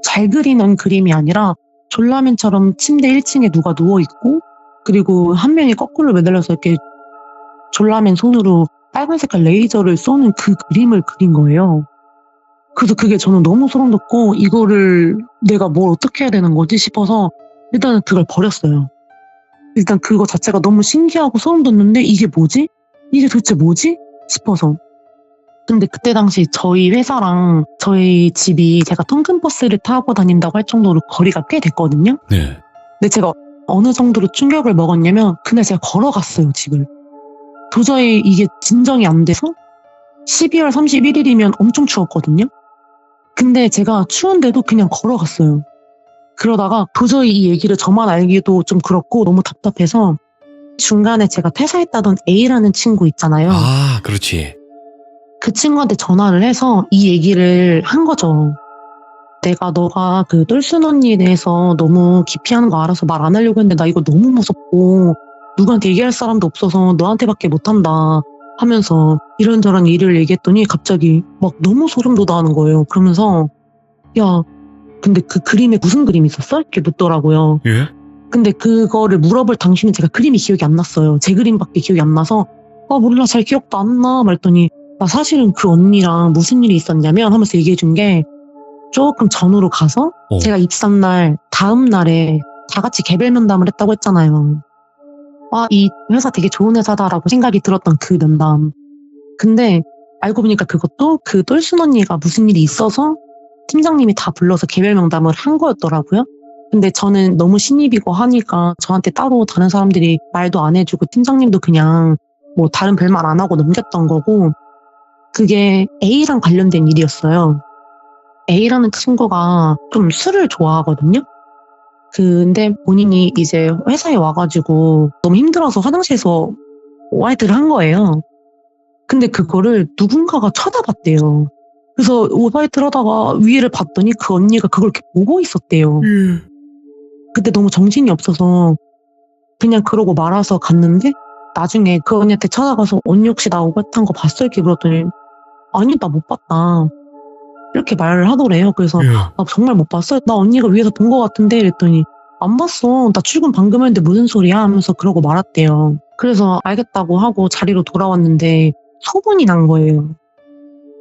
잘 그리는 그림이 아니라 졸라맨처럼 침대 1층에 누가 누워있고 그리고 한 명이 거꾸로 매달려서 이렇게 졸라맨 손으로 빨간 색깔 레이저를 쏘는 그 그림을 그린 거예요. 그래서 그게 저는 너무 소름 돋고 이거를 내가 뭘 어떻게 해야 되는 거지 싶어서 일단은 그걸 버렸어요. 일단 그거 자체가 너무 신기하고 소름 돋는데 이게 뭐지? 이게 도대체 뭐지? 싶어서. 근데 그때 당시 저희 회사랑 저희 집이 제가 통근버스를 타고 다닌다고 할 정도로 거리가 꽤 됐거든요. 네. 근데 제가 어느 정도로 충격을 먹었냐면 그날 제가 걸어갔어요, 집을. 도저히 이게 진정이 안 돼서 12월 31일이면 엄청 추웠거든요. 근데 제가 추운데도 그냥 걸어갔어요. 그러다가 도저히 이 얘기를 저만 알기도 좀 그렇고 너무 답답해서 중간에 제가 퇴사했다던 A라는 친구 있잖아요. 아, 그렇지. 그 친구한테 전화를 해서 이 얘기를 한 거죠. 너가 그 똘순 언니에 대해서 너무 기피하는 거 알아서 말 안 하려고 했는데 나 이거 너무 무섭고 누구한테 얘기할 사람도 없어서 너한테밖에 못한다 하면서 이런저런 일을 얘기했더니 갑자기 막 너무 소름 돋아하는 거예요. 그러면서 야, 근데 그 그림에 무슨 그림이 있었어? 이렇게 묻더라고요. 예? 근데 그거를 물어볼 당시는 제가 그림이 기억이 안 났어요. 제 그림밖에 기억이 안 나서 몰라, 잘 기억도 안 나 말했더니 나 사실은 그 언니랑 무슨 일이 있었냐면 하면서 얘기해 준 게 조금 전으로 가서 제가 입사 날 다음 날에 다 같이 개별 면담을 했다고 했잖아요. 이 회사 되게 좋은 회사다라고 생각이 들었던 그 면담. 근데 알고 보니까 그것도 그 똘순 언니가 무슨 일이 있어서 팀장님이 다 불러서 개별 면담을 한 거였더라고요. 근데 저는 너무 신입이고 하니까 저한테 따로 다른 사람들이 말도 안 해주고 팀장님도 그냥 뭐 다른 별말 안 하고 넘겼던 거고 그게 A랑 관련된 일이었어요. A라는 친구가 좀 술을 좋아하거든요. 근데 본인이 이제 회사에 와가지고 너무 힘들어서 화장실에서 와이드를 한 거예요. 근데 그거를 누군가가 쳐다봤대요. 그래서 오바이트를 하다가 위를 봤더니 그 언니가 그걸 이렇게 보고 있었대요. 그때 너무 정신이 없어서 그냥 그러고 말아서 갔는데 나중에 그 언니한테 찾아가서 언니 혹시 나 오바이트 한 거 봤어? 이렇게 물었더니 아니 나 못 봤다 이렇게 말을 하더래요. 그래서 나 정말 못 봤어? 나 언니가 위에서 본 거 같은데 이랬더니 안 봤어. 나 출근 방금 했는데 무슨 소리야? 하면서 그러고 말았대요. 그래서 알겠다고 하고 자리로 돌아왔는데 소문이 난 거예요.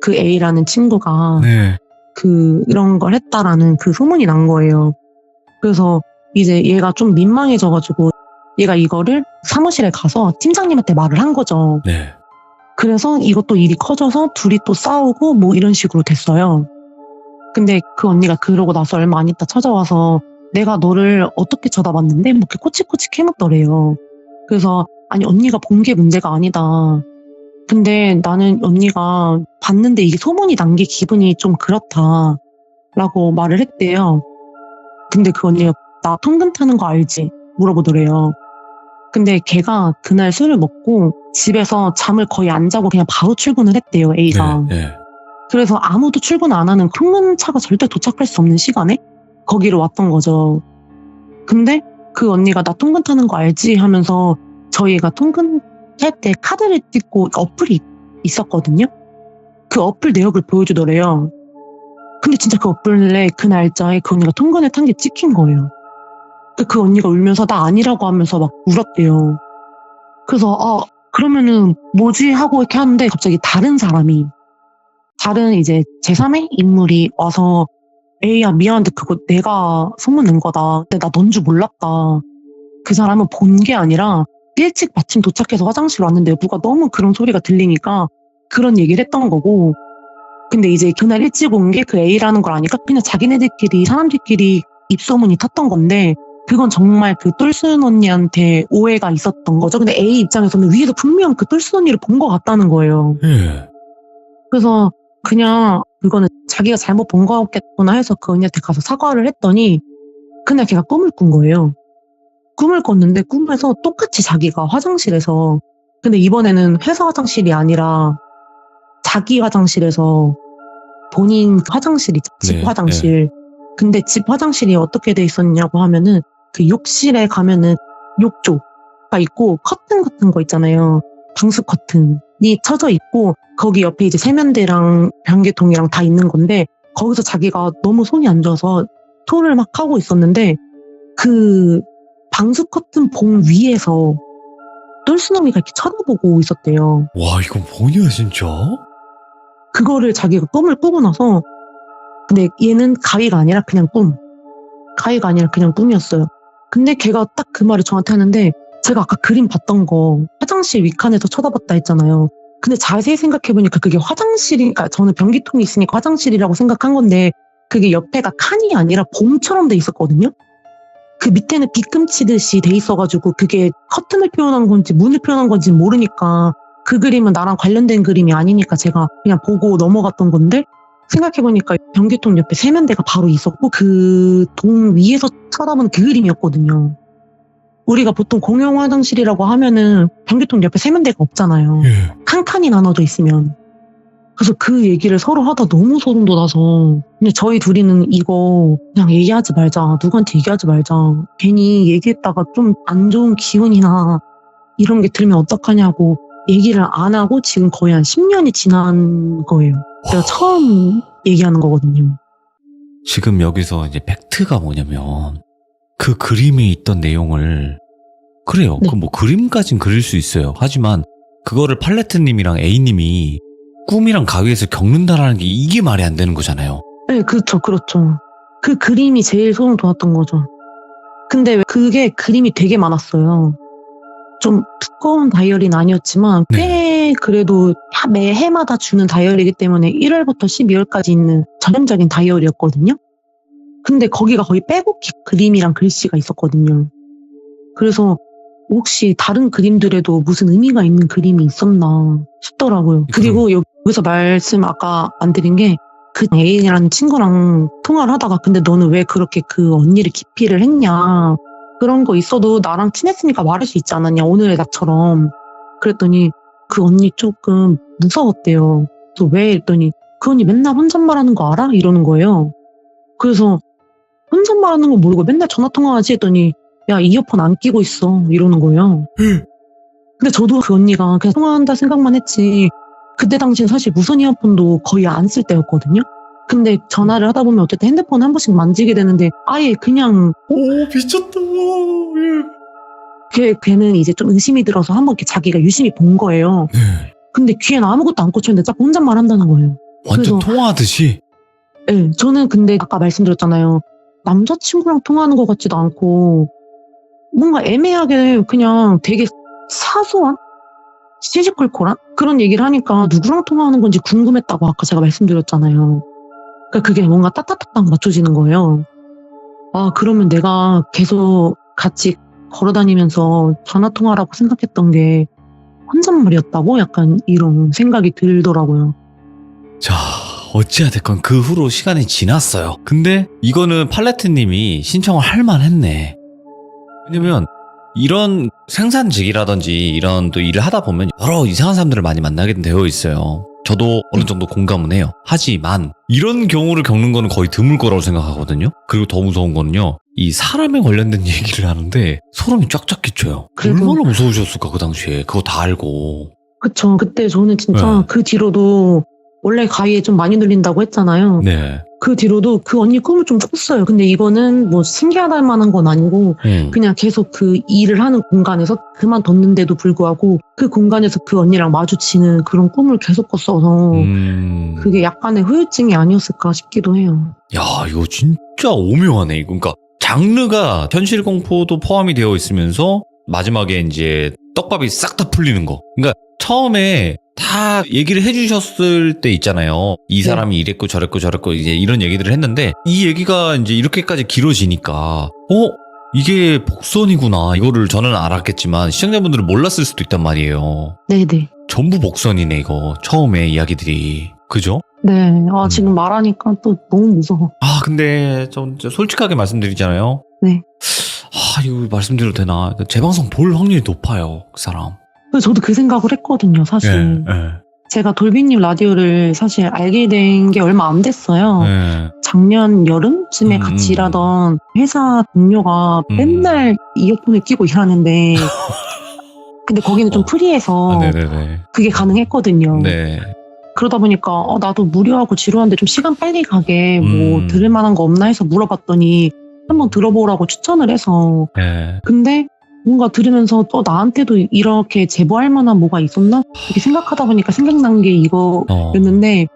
그 A라는 친구가 이런 걸 했다라는 그 소문이 난 거예요. 그래서 이제 얘가 좀 민망해져가지고 얘가 이거를 사무실에 가서 팀장님한테 말을 한 거죠. 네. 그래서 이것도 일이 커져서 둘이 또 싸우고 뭐 이런 식으로 됐어요. 근데 그 언니가 그러고 나서 얼마 안 있다 찾아와서 내가 너를 어떻게 쳐다봤는데 뭐 이렇게 꼬치꼬치 캐묻더래요. 그래서 아니 언니가 본 게 문제가 아니다. 근데 나는 언니가 봤는데 이게 소문이 난 게 기분이 좀 그렇다 라고 말을 했대요. 근데 그 언니가 나 통근 타는 거 알지? 물어보더래요. 근데 걔가 그날 술을 먹고 집에서 잠을 거의 안 자고 그냥 바로 출근을 했대요, A가. 그래서 아무도 출근 안 하는 통근차가 절대 도착할 수 없는 시간에 거기로 왔던 거죠. 근데 그 언니가 나 통근 타는 거 알지? 하면서 저희가 통근 할 때 카드를 찍고 어플이 있었거든요. 그 어플 내역을 보여주더래요. 근데 진짜 그 어플에 그 날짜에 그 언니가 통근을 탄 게 찍힌 거예요. 그 언니가 울면서 나 아니라고 하면서 막 울었대요. 그래서 그러면은 뭐지 하고 이렇게 하는데 갑자기 다른 이제 제3의 인물이 와서 에이야 미안한데 그거 내가 소문낸 거다. 근데 나 넌 줄 몰랐다. 그 사람은 본 게 아니라 일찍 마침 도착해서 화장실 왔는데 누가 너무 그런 소리가 들리니까 그런 얘기를 했던 거고 근데 이제 그날 일찍 온 게 그 A라는 걸 아니까 그냥 자기네들끼리 사람들끼리 입소문이 탔던 건데 그건 정말 그 똘순 언니한테 오해가 있었던 거죠. 근데 A 입장에서는 위에서 분명 그 똘순 언니를 본 것 같다는 거예요. 그래서 그냥 그거는 자기가 잘못 본 거겠구나 해서 그 언니한테 가서 사과를 했더니 그날 걔가 꿈을 꾼 거예요. 꿈을 꿨는데 꿈에서 똑같이 자기가 화장실에서 근데 이번에는 회사 화장실이 아니라 자기 화장실에서 본인 화장실이 집 화장실. 근데 집 화장실이 어떻게 돼 있었냐고 하면은 그 욕실에 가면은 욕조가 있고 커튼 같은 거 있잖아요. 방수 커튼이 쳐져 있고 거기 옆에 이제 세면대랑 변기통이랑 다 있는 건데 거기서 자기가 너무 손이 안 좋아서 토를 막 하고 있었는데 그 방수 커튼 봉 위에서 똘수놈이가 이렇게 쳐다보고 있었대요. 와, 이거 뭐냐, 진짜? 그거를 자기가 꿈을 꾸고 나서, 근데 얘는 가위가 아니라 그냥 꿈. 가위가 아니라 그냥 꿈이었어요. 근데 걔가 딱 그 말을 저한테 하는데, 제가 아까 그림 봤던 거 화장실 윗칸에서 쳐다봤다 했잖아요. 근데 자세히 생각해보니까 그게 화장실이니까, 저는 변기통이 있으니까 화장실이라고 생각한 건데, 그게 옆에가 칸이 아니라 봉처럼 돼 있었거든요. 그 밑에는 빗금치듯이 돼 있어가지고 그게 커튼을 표현한 건지 문을 표현한 건지 모르니까, 그 그림은 나랑 관련된 그림이 아니니까 제가 그냥 보고 넘어갔던 건데, 생각해보니까 변기통 옆에 세면대가 바로 있었고 그 동 위에서 쳐다보는 그 그림이었거든요. 우리가 보통 공용 화장실이라고 하면은 변기통 옆에 세면대가 없잖아요. 예. 칸칸이 나눠져 있으면. 그래서 그 얘기를 서로 하다 너무 소름 돋아서, 근데 저희 둘이는 이거 그냥 얘기하지 말자, 누구한테 얘기하지 말자, 괜히 얘기했다가 좀 안 좋은 기운이나 이런 게 들면 어떡하냐고 얘기를 안 하고 지금 거의 한 10년이 지난 거예요. 제가 처음 얘기하는 거거든요. 지금 여기서 이제 팩트가 뭐냐면, 그 그림에 있던 내용을, 그래요. 네. 그 뭐 그림까진 그릴 수 있어요. 하지만 그거를 팔레트님이랑 A님이 꿈이랑 가위에서 겪는다라는 게 이게 말이 안 되는 거잖아요. 네, 그렇죠, 그렇죠. 그 그림이 제일 소름 돋았던 거죠. 근데 그게 그림이 되게 많았어요. 좀 두꺼운 다이어리는 아니었지만 꽤 그래도 매해마다 주는 다이어리이기 때문에 1월부터 12월까지 있는 전형적인 다이어리였거든요. 근데 거기가 거의 빼곡히 그림이랑 글씨가 있었거든요. 그래서 혹시 다른 그림들에도 무슨 의미가 있는 그림이 있었나 싶더라고요. 그리고 여기서 말씀 아까 안 드린 게, 그 A라는 친구랑 통화를 하다가 근데 너는 왜 그렇게 그 언니를 기피를 했냐, 그런 거 있어도 나랑 친했으니까 말할 수 있지 않았냐, 오늘의 나처럼. 그랬더니 그 언니 조금 무서웠대요. 그래서 왜 했더니 그 언니 맨날 혼잣말하는 거 알아? 이러는 거예요. 그래서 혼잣말하는 거 모르고 맨날 전화통화하지 했더니 야, 이어폰 안 끼고 있어 이러는 거예요. 근데 저도 그 언니가 그냥 통화한다 생각만 했지, 그때 당시엔 사실 무선 이어폰도 거의 안 쓸 때였거든요. 근데 전화를 하다 보면 어쨌든 핸드폰 한 번씩 만지게 되는데 아예 그냥 오, 미쳤다. 걔는 이제 좀 의심이 들어서 한번 이렇게 자기가 유심히 본 거예요. 네. 근데 귀에는 아무것도 안 꽂혔는데 자꾸 혼잣말 한다는 거예요. 완전 그래서- 통화하듯이. 네, 저는 근데 아까 말씀드렸잖아요. 남자친구랑 통화하는 것 같지도 않고 뭔가 애매하게 그냥 되게 사소한? 시시콜콜한? 그런 얘기를 하니까 누구랑 통화하는 건지 궁금했다고 아까 제가 말씀드렸잖아요. 그러니까 그게 뭔가 따따따딱 맞춰지는 거예요. 아, 그러면 내가 계속 같이 걸어다니면서 전화통화라고 생각했던 게 혼잣말이었다고? 약간 이런 생각이 들더라고요. 자, 어찌하됐건 그 후로 시간이 지났어요. 근데 이거는 팔레트님이 신청을 할 만했네. 왜냐면 이런 생산직이라든지 이런 또 일을 하다 보면 여러 이상한 사람들을 많이 만나게 되어 있어요. 저도 어느 정도 공감은 해요. 하지만 이런 경우를 겪는 거는 거의 드물 거라고 생각하거든요. 그리고 더 무서운 거는요, 이 사람에 관련된 얘기를 하는데 소름이 쫙쫙 끼쳐요. 그래도- 얼마나 무서우셨을까, 그 당시에. 그거 다 알고. 그쵸. 그때 저는 진짜 네. 그 뒤로도 원래 가위에 좀 많이 눌린다고 했잖아요. 네. 그 뒤로도 그 언니 꿈을 좀 꿨어요. 근데 이거는 뭐 신기하다할 만한 건 아니고 그냥 계속 그 일을 하는 공간에서 그만뒀는데도 불구하고 그 공간에서 그 언니랑 마주치는 그런 꿈을 계속 꿨어서 그게 약간의 후유증이 아니었을까 싶기도 해요. 야, 이거 진짜 오묘하네. 이거. 그러니까 장르가 현실 공포도 포함이 되어 있으면서 마지막에 이제 떡밥이 싹 다 풀리는 거. 그러니까 처음에 다 얘기를 해주셨을 때 있잖아요. 이 사람이 이랬고 저랬고 이제 이런 얘기들을 했는데 이 얘기가 이제 이렇게까지 길어지니까 이게 복선이구나. 이거를 저는 알았겠지만 시청자분들은 몰랐을 수도 있단 말이에요. 네네. 전부 복선이네, 이거. 처음에 이야기들이. 그죠? 네. 아, 지금 말하니까 또 너무 무서워. 아, 근데 좀 솔직하게 말씀드리잖아요. 네. 아, 이거 말씀드려도 되나? 제 방송 볼 확률이 높아요, 그 사람. 그래서 저도 그 생각을 했거든요, 사실. 제가 돌비님 라디오를 사실 알게 된 게 얼마 안 됐어요. 작년 여름쯤에 같이 일하던 회사 동료가 맨날 이어폰을 끼고 일하는데 근데 거기는 좀 프리해서 네네네. 그게 가능했거든요. 네. 그러다 보니까 나도 무료하고 지루한데 좀 시간 빨리 가게 뭐 들을 만한 거 없나 해서 물어봤더니 한번 들어보라고 추천을 해서. 예. 근데 뭔가 들으면서 나한테도 이렇게 제보할 만한 뭐가 있었나? 이렇게 생각하다 보니까 생각난 게 이거였는데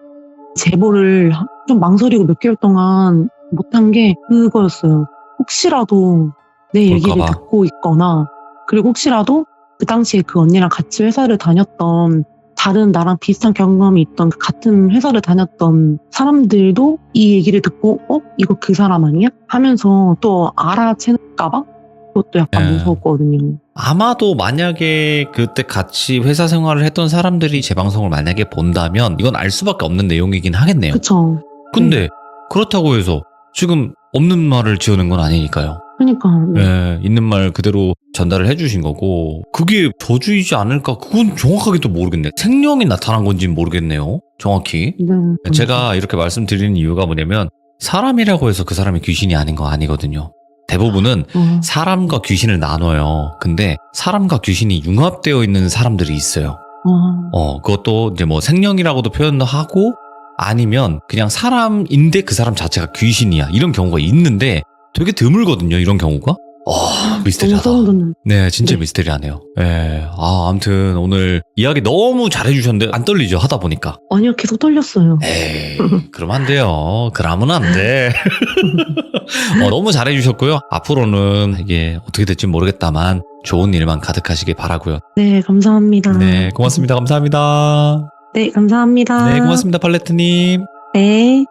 제보를 좀 망설이고 몇 개월 동안 못한 게 그거였어요. 혹시라도 내 얘기를 볼까봐. 듣고 있거나 그리고 혹시라도 그 당시에 그 언니랑 같이 회사를 다녔던 다른 나랑 비슷한 경험이 있던 그 같은 회사를 다녔던 사람들도 이 얘기를 듣고 이거 그 사람 아니야? 하면서 또 알아채는가 봐? 그것도 약간 네. 무서웠거든요. 아마도 만약에 그때 같이 회사 생활을 했던 사람들이 제 방송을 만약에 본다면 이건 알 수밖에 없는 내용이긴 하겠네요. 그쵸. 근데 그렇다고 해서 지금 없는 말을 지어낸 건 아니니까요. 그러니까 예, 있는 말 그대로 전달을 해주신 거고 그게 저주이지 않을까? 그건 정확하게 또 모르겠네. 생명이 나타난 건지는 모르겠네요. 정확히. 네. 제가 이렇게 말씀드리는 이유가 뭐냐면 사람이라고 해서 그 사람이 귀신이 아닌 거 아니거든요. 대부분은 사람과 귀신을 나눠요. 근데 사람과 귀신이 융합되어 있는 사람들이 있어요. 그것도 이제 뭐 생령이라고도 표현도 하고 아니면 그냥 사람인데 그 사람 자체가 귀신이야. 이런 경우가 있는데 되게 드물거든요. 이런 경우가. 미스테리하다. 네, 진짜 네. 미스테리하네요. 예. 아무튼 오늘 이야기 너무 잘해주셨는데 안 떨리죠? 하다 보니까. 아니요, 계속 떨렸어요. 에이, 그러면 안 돼요. 그러면 안 돼. 너무 잘해주셨고요. 앞으로는 이게 어떻게 될지 모르겠다만 좋은 일만 가득하시길 바라고요. 네, 감사합니다. 네, 고맙습니다. 감사합니다. 네, 감사합니다. 네, 고맙습니다. 팔레트님. 네.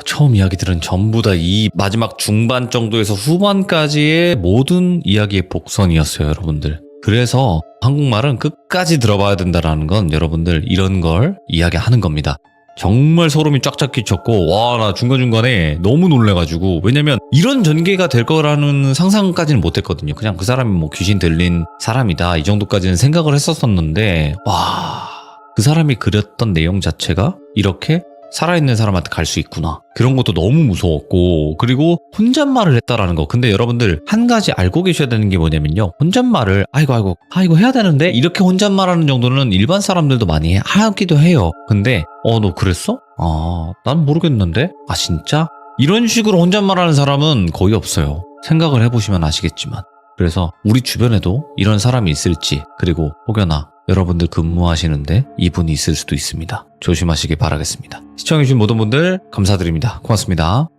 처음 이야기들은 전부 다 이 마지막 중반 정도에서 후반까지의 모든 이야기의 복선이었어요, 여러분들. 그래서 한국말은 끝까지 들어봐야 된다는 건 여러분들 이런 걸 이야기하는 겁니다. 정말 소름이 쫙쫙 끼쳤고 나 중간중간에 너무 놀래가지고 왜냐면 이런 전개가 될 거라는 상상까지는 못했거든요. 그냥 그 사람이 뭐 귀신 들린 사람이다 이 정도까지는 생각을 했었었는데 그 사람이 그렸던 내용 자체가 이렇게 살아있는 사람한테 갈 수 있구나. 그런 것도 너무 무서웠고 그리고 혼잣말을 했다라는 거. 근데 여러분들 한 가지 알고 계셔야 되는 게 뭐냐면요. 혼잣말을 아이고 해야 되는데 이렇게 혼잣말하는 정도는 일반 사람들도 많이 하기도 해요. 근데 너 그랬어? 난 모르겠는데? 진짜? 이런 식으로 혼잣말하는 사람은 거의 없어요. 생각을 해보시면 아시겠지만. 그래서 우리 주변에도 이런 사람이 있을지 그리고 혹여나 여러분들 근무하시는데 이분이 있을 수도 있습니다. 조심하시길 바라겠습니다. 시청해주신 모든 분들 감사드립니다. 고맙습니다.